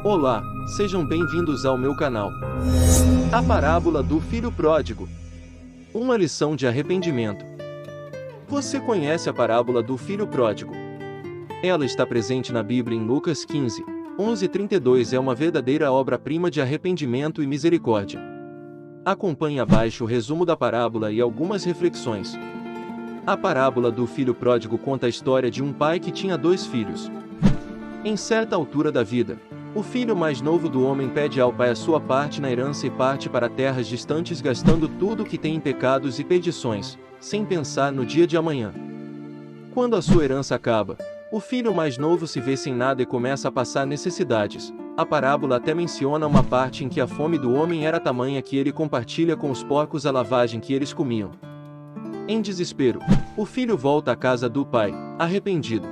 Olá, sejam bem-vindos ao meu canal. A parábola do filho pródigo. Uma lição de arrependimento. Você conhece a parábola do filho pródigo? Ela está presente na Bíblia em Lucas 15, 11-32. É uma verdadeira obra-prima de arrependimento e misericórdia. Acompanhe abaixo o resumo da parábola e algumas reflexões. A parábola do filho pródigo conta a história de um pai que tinha 2 filhos. Em certa altura da vida, o filho mais novo do homem pede ao pai a sua parte na herança e parte para terras distantes, gastando tudo o que tem em pecados e perdições, sem pensar no dia de amanhã. Quando a sua herança acaba, o filho mais novo se vê sem nada e começa a passar necessidades. A parábola até menciona uma parte em que a fome do homem era tamanha que ele compartilha com os porcos a lavagem que eles comiam. Em desespero, o filho volta à casa do pai, arrependido.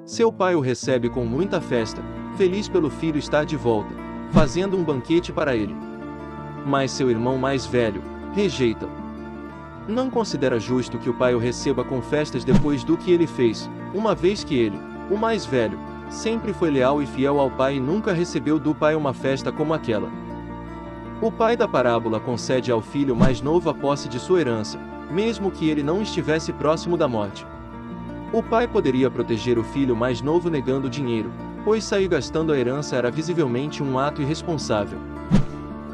Seu pai o recebe com muita festa, feliz pelo filho estar de volta, fazendo um banquete para ele. Mas seu irmão mais velho rejeita-o. Não considera justo que o pai o receba com festas depois do que ele fez, uma vez que ele, o mais velho, sempre foi leal e fiel ao pai e nunca recebeu do pai uma festa como aquela. O pai da parábola concede ao filho mais novo a posse de sua herança, mesmo que ele não estivesse próximo da morte. O pai poderia proteger o filho mais novo negando dinheiro, pois sair gastando a herança era visivelmente um ato irresponsável.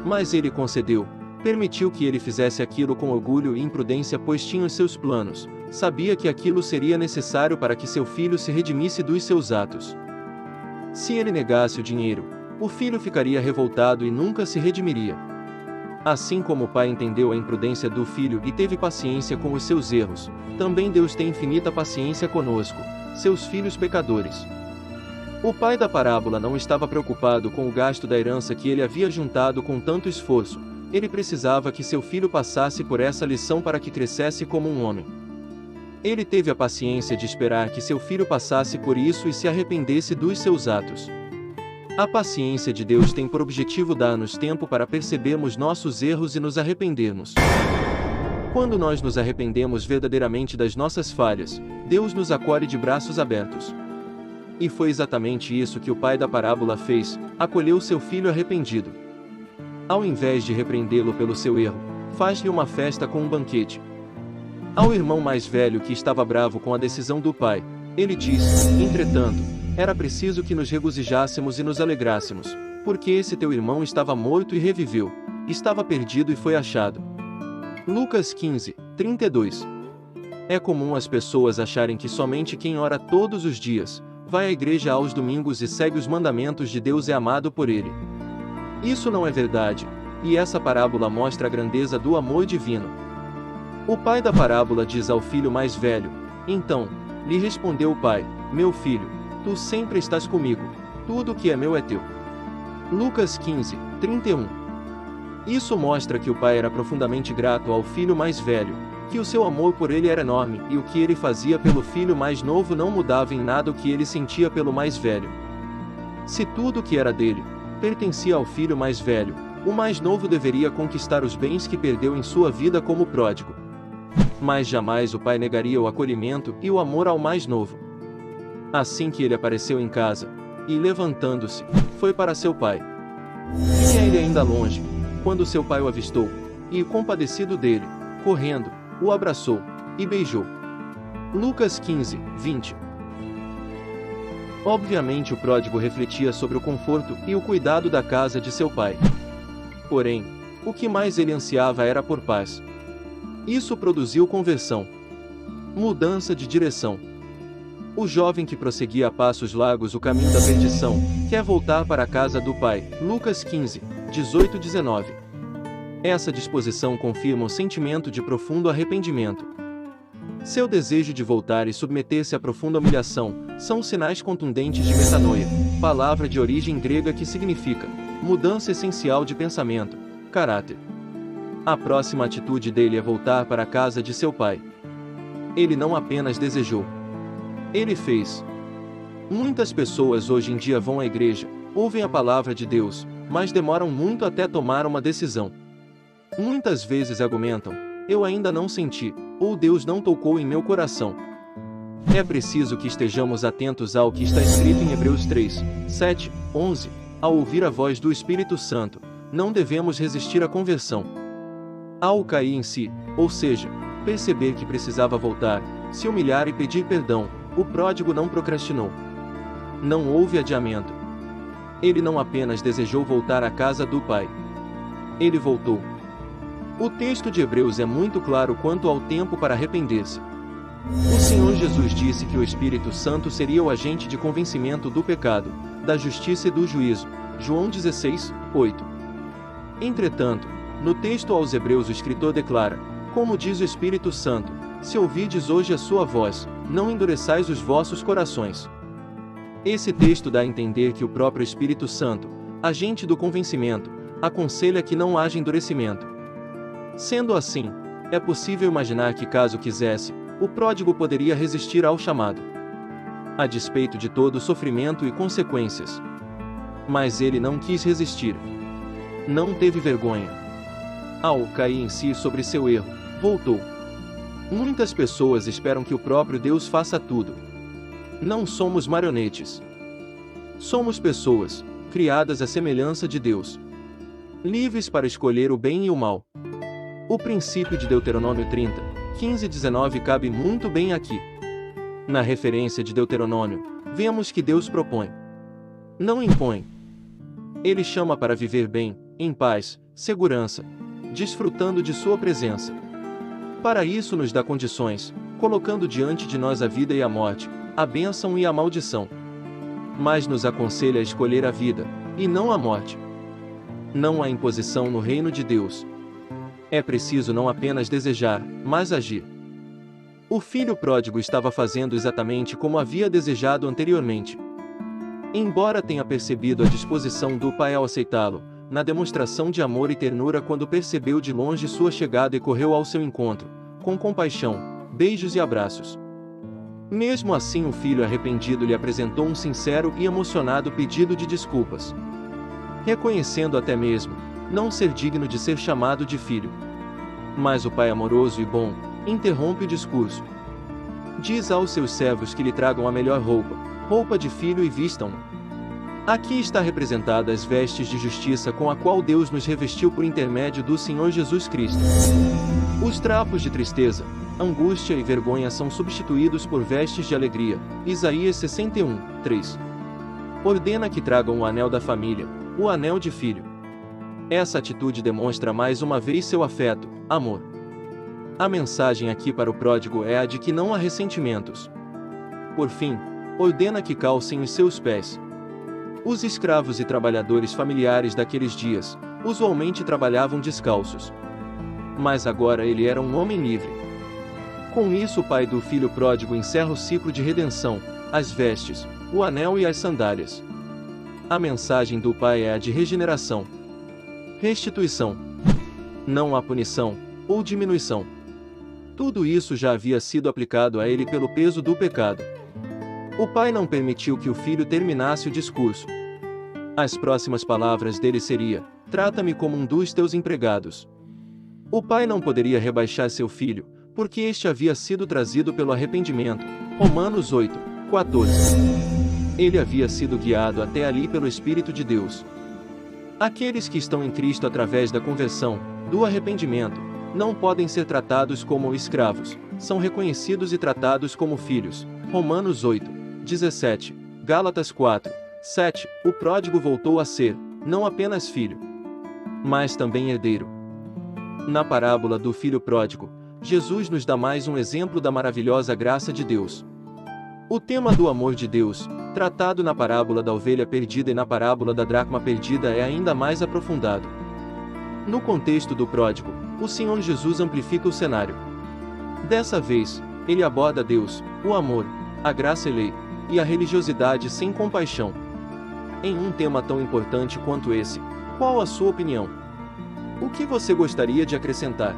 Mas ele concedeu, permitiu que ele fizesse aquilo com orgulho e imprudência, pois tinha os seus planos, sabia que aquilo seria necessário para que seu filho se redimisse dos seus atos. Se ele negasse o dinheiro, o filho ficaria revoltado e nunca se redimiria. Assim como o pai entendeu a imprudência do filho e teve paciência com os seus erros, também Deus tem infinita paciência conosco, seus filhos pecadores. O pai da parábola não estava preocupado com o gasto da herança que ele havia juntado com tanto esforço. Ele precisava que seu filho passasse por essa lição para que crescesse como um homem. Ele teve a paciência de esperar que seu filho passasse por isso e se arrependesse dos seus atos. A paciência de Deus tem por objetivo dar-nos tempo para percebermos nossos erros e nos arrependermos. Quando nós nos arrependemos verdadeiramente das nossas falhas, Deus nos acolhe de braços abertos. E foi exatamente isso que o pai da parábola fez, acolheu seu filho arrependido. Ao invés de repreendê-lo pelo seu erro, faz-lhe uma festa com um banquete. Ao irmão mais velho que estava bravo com a decisão do pai, ele diz: entretanto, era preciso que nos regozijássemos e nos alegrássemos, porque esse teu irmão estava morto e reviveu, estava perdido e foi achado. Lucas 15, 32. É comum as pessoas acharem que somente quem ora todos os dias, vai à igreja aos domingos e segue os mandamentos de Deus é amado por ele. Isso não é verdade, e essa parábola mostra a grandeza do amor divino. O pai da parábola diz ao filho mais velho: então, lhe respondeu o pai, meu filho, tu sempre estás comigo, tudo o que é meu é teu. Lucas 15, 31. Isso mostra que o pai era profundamente grato ao filho mais velho, que o seu amor por ele era enorme e o que ele fazia pelo filho mais novo não mudava em nada o que ele sentia pelo mais velho. Se tudo o que era dele pertencia ao filho mais velho, o mais novo deveria conquistar os bens que perdeu em sua vida como pródigo. Mas jamais o pai negaria o acolhimento e o amor ao mais novo. Assim que ele apareceu em casa, e levantando-se, foi para seu pai. Vinha ele ainda longe, quando seu pai o avistou, e compadecido dele, correndo, o abraçou e beijou. Lucas 15, 20. Obviamente o pródigo refletia sobre o conforto e o cuidado da casa de seu pai. Porém, o que mais ele ansiava era por paz. Isso produziu conversão. Mudança de direção. O jovem que prosseguia a passos largos o caminho da perdição, quer voltar para a casa do pai. Lucas 15, 18-19. Essa disposição confirma um sentimento de profundo arrependimento. Seu desejo de voltar e submeter-se à profunda humilhação são sinais contundentes de metanoia, palavra de origem grega que significa mudança essencial de pensamento, caráter. A próxima atitude dele é voltar para a casa de seu pai. Ele não apenas desejou, ele fez. Muitas pessoas hoje em dia vão à igreja, ouvem a palavra de Deus, mas demoram muito até tomar uma decisão. Muitas vezes argumentam: eu ainda não senti, ou Deus não tocou em meu coração. É preciso que estejamos atentos ao que está escrito em Hebreus 3, 7, 11. ao ouvir a voz do Espírito Santo, não devemos resistir à conversão. Ao cair em si, ou seja, perceber que precisava voltar, se humilhar e pedir perdão, o pródigo não procrastinou. Não houve adiamento. Ele não apenas desejou voltar à casa do Pai. Ele voltou. O texto de Hebreus é muito claro quanto ao tempo para arrepender-se. O Senhor Jesus disse que o Espírito Santo seria o agente de convencimento do pecado, da justiça e do juízo. João 16, 8. Entretanto, no texto aos Hebreus o escritor declara, como diz o Espírito Santo, se ouvirdes hoje a sua voz, não endureçais os vossos corações. Esse texto dá a entender que o próprio Espírito Santo, agente do convencimento, aconselha que não haja endurecimento. Sendo assim, é possível imaginar que, caso quisesse, o pródigo poderia resistir ao chamado, a despeito de todo o sofrimento e consequências. Mas ele não quis resistir. Não teve vergonha. Ao cair em si sobre seu erro, voltou. Muitas pessoas esperam que o próprio Deus faça tudo. Não somos marionetes. Somos pessoas, criadas à semelhança de Deus, livres para escolher o bem e o mal. O princípio de Deuteronômio 30, 15 e 19 cabe muito bem aqui. Na referência de Deuteronômio, vemos que Deus propõe, não impõe. Ele chama para viver bem, em paz, segurança, desfrutando de sua presença. Para isso nos dá condições, colocando diante de nós a vida e a morte, a bênção e a maldição. Mas nos aconselha a escolher a vida, e não a morte. Não há imposição no reino de Deus. É preciso não apenas desejar, mas agir. O filho pródigo estava fazendo exatamente como havia desejado anteriormente. Embora tenha percebido a disposição do pai ao aceitá-lo, na demonstração de amor e ternura quando percebeu de longe sua chegada e correu ao seu encontro, com compaixão, beijos e abraços. Mesmo assim o filho arrependido lhe apresentou um sincero e emocionado pedido de desculpas, reconhecendo até mesmo não ser digno de ser chamado de filho. Mas o pai amoroso e bom interrompe o discurso. Diz aos seus servos que lhe tragam a melhor roupa de filho e vistam-no. Aqui está representada as vestes de justiça com a qual Deus nos revestiu por intermédio do Senhor Jesus Cristo. Os trapos de tristeza, angústia e vergonha são substituídos por vestes de alegria. Isaías 61, 3. Ordena que tragam o anel da família, o anel de filho. Essa atitude demonstra mais uma vez seu afeto, amor. A mensagem aqui para o pródigo é a de que não há ressentimentos. Por fim, ordena que calcem os seus pés. Os escravos e trabalhadores familiares daqueles dias, usualmente trabalhavam descalços. Mas agora ele era um homem livre. Com isso o pai do filho pródigo encerra o ciclo de redenção, as vestes, o anel e as sandálias. A mensagem do pai é a de regeneração, restituição. Não há punição, ou diminuição. Tudo isso já havia sido aplicado a ele pelo peso do pecado. O pai não permitiu que o filho terminasse o discurso. As próximas palavras dele seria: trata-me como um dos teus empregados. O pai não poderia rebaixar seu filho, porque este havia sido trazido pelo arrependimento. Romanos 8, 14. Ele havia sido guiado até ali pelo Espírito de Deus. Aqueles que estão em Cristo através da conversão, do arrependimento, não podem ser tratados como escravos, são reconhecidos e tratados como filhos. Romanos 8, 17, Gálatas 4, 7. O pródigo voltou a ser, não apenas filho, mas também herdeiro. Na parábola do filho pródigo, Jesus nos dá mais um exemplo da maravilhosa graça de Deus. O tema do amor de Deus, tratado na parábola da ovelha perdida e na parábola da dracma perdida, é ainda mais aprofundado. No contexto do pródigo, o Senhor Jesus amplifica o cenário. Dessa vez, ele aborda Deus, o amor, a graça e lei, e a religiosidade sem compaixão. Em um tema tão importante quanto esse, qual a sua opinião? O que você gostaria de acrescentar?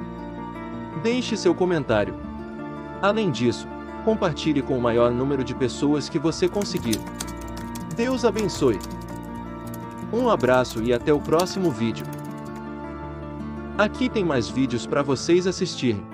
Deixe seu comentário. Além disso, compartilhe com o maior número de pessoas que você conseguir. Deus abençoe. Um abraço e até o próximo vídeo. Aqui tem mais vídeos para vocês assistirem.